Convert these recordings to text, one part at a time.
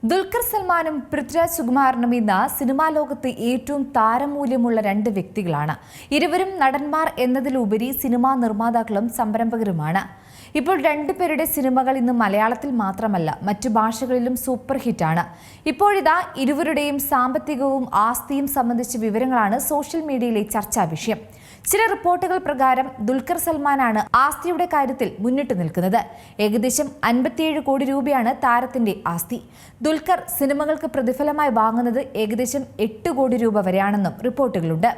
ദുൽഖർ സൽമാനും പൃഥ്വിരാജ് സുകുമാരനും ഇന്ന് സിനിമാ ലോകത്ത് ഏറ്റവും താരമൂല്യമുള്ള രണ്ട് വ്യക്തികളാണ്. ഇരുവരും നടന്മാർ എന്നതിലുപരി സിനിമാ നിർമ്മാതാക്കളും സംരംഭകരുമാണ്. ഇപ്പോൾ രണ്ടുപേരുടെ സിനിമകൾ ഇന്ന് മലയാളത്തിൽ മാത്രമല്ല മറ്റു ഭാഷകളിലും സൂപ്പർ ഹിറ്റാണ്. ഇപ്പോഴിതാ ഇരുവരുടെയും സാമ്പത്തികവും ആസ്തിയും സംബന്ധിച്ച വിവരങ്ങളാണ് സോഷ്യൽ മീഡിയയിലെ ചർച്ചാ വിഷയം. ചില റിപ്പോർട്ടുകൾ പ്രകാരം ദുൽഖർ സൽമാനാണ് ആസ്തിയുടെ കാര്യത്തിൽ മുന്നിട്ട് നിൽക്കുന്നത്. ഏകദേശം 57 കോടി രൂപയാണ് താരത്തിന്റെ ആസ്തി. ദുൽഖർ സിനിമകൾക്ക് പ്രതിഫലമായി വാങ്ങുന്നത് ഏകദേശം 8 കോടി രൂപ വരെയാണെന്നും റിപ്പോർട്ടുകളുണ്ട്.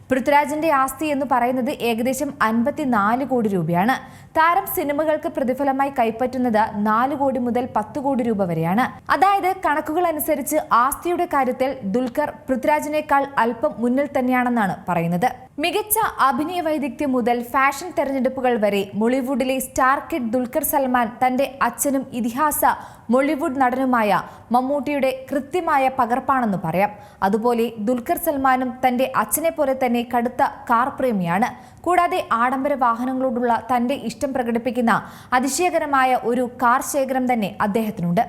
പൃഥ്വിരാജിന്റെ ആസ്തി എന്ന് പറയുന്നത് ഏകദേശം 54 കോടി രൂപയാണ്. താരം സിനിമകൾക്ക് പ്രതിഫലമായി കൈപ്പറ്റുന്നത് 4 കോടി മുതൽ 10 കോടി രൂപ വരെയാണ്. അതായത് കണക്കുകൾ അനുസരിച്ച് ആസ്തിയുടെ കാര്യത്തിൽ ദുൽഖർ പൃഥ്വിരാജിനേക്കാൾ അല്പം മുന്നിൽ തന്നെയാണെന്നാണ് പറയുന്നത്. മികച്ച അഭിനയ വൈദഗ്ധ്യം മുതൽ ഫാഷൻ തെരഞ്ഞെടുപ്പുകൾ വരെ മോളിവുഡിലെ സ്റ്റാർ കിഡ് ദുൽഖർ സൽമാൻ തന്റെ അച്ഛനും ഇതിഹാസ മോളിവുഡ് നടനുമായ മമ്മൂട്ടിയുടെ കൃത്യമായ പകർപ്പാണെന്ന് പറയാം. അതുപോലെ ദുൽഖർ സൽമാനും തന്റെ അച്ഛനെ പോലെ തന്നെ കടുത്ത കാർ പ്രേമിയാണ്. കൂടാതെ ആഡംബര വാഹനങ്ങളോടുള്ള തന്റെ ഇഷ്ടം പ്രകടിപ്പിക്കുന്ന അതിശയകരമായ ഒരു കാർ ശേഖരം തന്നെ അദ്ദേഹത്തിനുണ്ട്.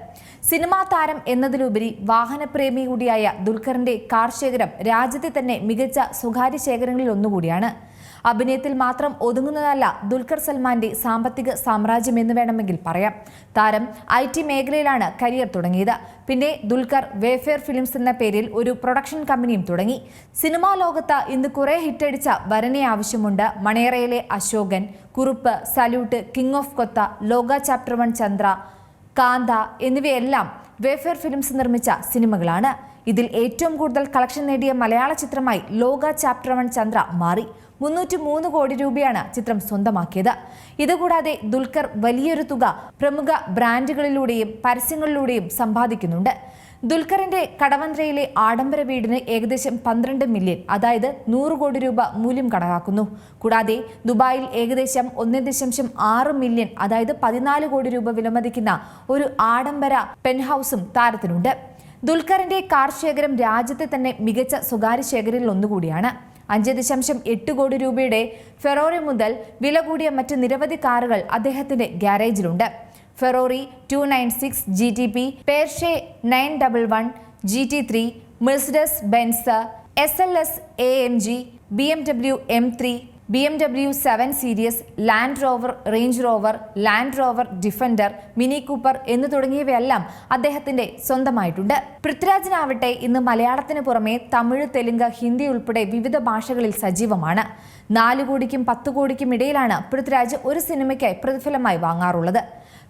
സിനിമാ താരം എന്നതിലുപരി വാഹനപ്രേമി കൂടിയായ ദുൽഖറിന്റെ കാർ ശേഖരം രാജ്യത്തെ തന്നെ മികച്ച സ്വകാര്യ ശേഖരങ്ങളിൽ ഒന്നുകൂടിയാണ്. അഭിനയത്തിൽ മാത്രം ഒതുങ്ങുന്നതല്ല ദുൽഖർ സൽമാന്റെ സാമ്പത്തിക സാമ്രാജ്യം എന്ന് വേണമെങ്കിൽ പറയാം. താരം IT മേഖലയിലാണ് കരിയർ തുടങ്ങിയത്. പിന്നെ ദുൽഖർ വേഫെയർ ഫിലിംസ് എന്ന പേരിൽ ഒരു പ്രൊഡക്ഷൻ കമ്പനിയും തുടങ്ങി. സിനിമാ ലോകത്ത് ഇന്ന് കുറെ ഹിറ്റടിച്ച വരനെ ആവശ്യമുണ്ട്, മണേറയിലെ Ashokan, Kurup, salute, king of Kotha, Lokah chapter 1 Chandra, കാന്ത എന്നിവയെല്ലാം വേഫെയർ ഫിലിംസ് നിർമ്മിച്ച സിനിമകളാണ്. ഇതിൽ ഏറ്റവും കൂടുതൽ കളക്ഷൻ നേടിയ മലയാള ചിത്രമായി ലോക ചാപ്റ്റർ 1 ചന്ദ്ര മാറി. 303 കോടി രൂപയാണ് ചിത്രം സ്വന്തമാക്കിയത്. ഇതുകൂടാതെ ദുൽഖർ വലിയൊരു തുക പ്രമുഖ ബ്രാൻഡുകളിലൂടെയും പരസ്യങ്ങളിലൂടെയും സമ്പാദിക്കുന്നുണ്ട്. ദുൽഖറിന്റെ കടവന്ത്രയിലെ ആഡംബര വീടിന് ഏകദേശം 12 മില്യൺ, അതായത് 100 കോടി രൂപ മൂല്യം കണക്കാക്കുന്നു. കൂടാതെ ദുബായിൽ ഏകദേശം 1.6 മില്യൺ, അതായത് 14 കോടി രൂപ വിലമതിക്കുന്ന ഒരു ആഡംബര പെൻഹൌസും താരത്തിനുണ്ട്. ദുൽഖറിന്റെ കാർ ശേഖരം രാജ്യത്തെ തന്നെ മികച്ച സ്വകാര്യ ശേഖരങ്ങളിൽ ഒന്നുകൂടിയാണ്. 5.8 കോടി രൂപയുടെ ഫെറോറി മുതൽ വില കൂടിയ മറ്റ് നിരവധി കാറുകൾ അദ്ദേഹത്തിന്റെ ഗ്യാരേജിലുണ്ട്. ഫെറോറി 296 GTP, പേർഷെ 911, GT3, Mercedes Benz, SLS AMG, BMW M3, BMW 7 series, land rover, range rover, land Rover defender, mini Cooper എന്ന് തുടങ്ങിയവയെല്ലാം അദ്ദേഹത്തിന്റെ സ്വന്തമായിട്ടുണ്ട്. പൃഥ്വിരാജിനാവട്ടെ ഇന്ന് മലയാളത്തിന് പുറമെ തമിഴ്, തെലുങ്ക്, ഹിന്ദി ഉൾപ്പെടെ വിവിധ ഭാഷകളിൽ സജീവമാണ്. 4 കോടിക്കും 10 കോടിക്കും ഇടയിലാണ് പൃഥ്വിരാജ് ഒരു സിനിമയ്ക്കായി പ്രതിഫലമായി വാങ്ങാറുള്ളത്.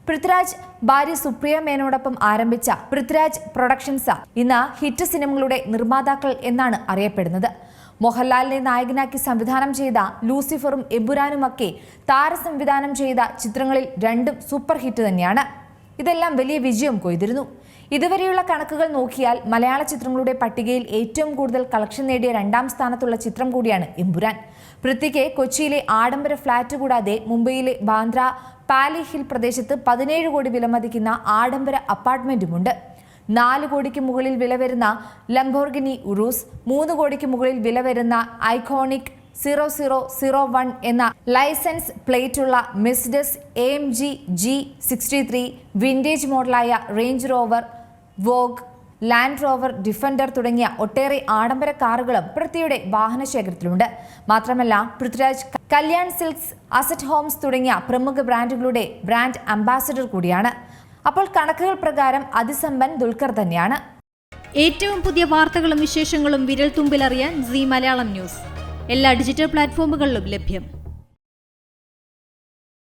പൃഥ്വിരാജ് ഭാര്യ സുപ്രിയ മേനോടൊപ്പം ആരംഭിച്ച പൃഥ്വിരാജ് പ്രൊഡക്ഷൻസ് ഇന്ന് ഹിറ്റ് സിനിമകളുടെ നിർമ്മാതാക്കൾ എന്നാണ് അറിയപ്പെടുന്നത്. മോഹൻലാലിനെ നായകനാക്കി സംവിധാനം ചെയ്ത ലൂസിഫറും എമ്പുരാനുമൊക്കെ താരസംവിധാനം ചെയ്ത ചിത്രങ്ങളിൽ രണ്ടും സൂപ്പർ ഹിറ്റ് തന്നെയാണ്. ഇതെല്ലാം വലിയ വിജയം കൊയ്തിരുന്നു. ഇതുവരെയുള്ള കണക്കുകൾ നോക്കിയാൽ മലയാള ചിത്രങ്ങളുടെ പട്ടികയിൽ ഏറ്റവും കൂടുതൽ കളക്ഷൻ നേടിയ 2ാം സ്ഥാനത്തുള്ള ചിത്രം കൂടിയാണ് എമ്പുരാൻ. പൃഥ്വിക്ക് കൊച്ചിയിലെ ആഡംബര ഫ്ളാറ്റ് കൂടാതെ മുംബൈയിലെ ബാന്ദ്ര പാലി ഹിൽ പ്രദേശത്ത് 17 കോടി വിലമതിക്കുന്ന ആഡംബര അപ്പാർട്ട്മെന്റുമുണ്ട്. 4 കോടിക്ക് മുകളിൽ വില വരുന്ന ലംബോർഗിനി ഉറൂസ്, 3 കോടിക്ക് മുകളിൽ വില വരുന്ന ഐക്കോണിക് 0001 എന്ന ലൈസൻസ് പ്ലേറ്റുള്ള മെഴ്സിഡസ് AMG G63, വിന്റേജ് മോഡലായ Range Rover, Vogue, Land Rover Defender തുടങ്ങിയ ഒട്ടേറെ ആഡംബര കാറുകളും പൃഥ്വിയുടെ വാഹനശേഖരത്തിലുണ്ട്. മാത്രമല്ല Prithviraj Kalyan Silks, Asset Homes തുടങ്ങിയ പ്രമുഖ ബ്രാൻഡുകളുടെ ബ്രാൻഡ് അംബാസഡർ കൂടിയാണ്. അപ്പോൾ കണക്കുകൾ പ്രകാരം അതിസമ്പൻ ദുൽഖർ തന്നെയാണ്. ഏറ്റവും പുതിയ വാർത്തകളും വിശേഷങ്ങളും വിരൽ തുമ്പിലറിയാൻ Zee മലയാളം ന്യൂസ് എല്ലാ ഡിജിറ്റൽ പ്ലാറ്റ്ഫോമുകളിലും ലഭ്യം.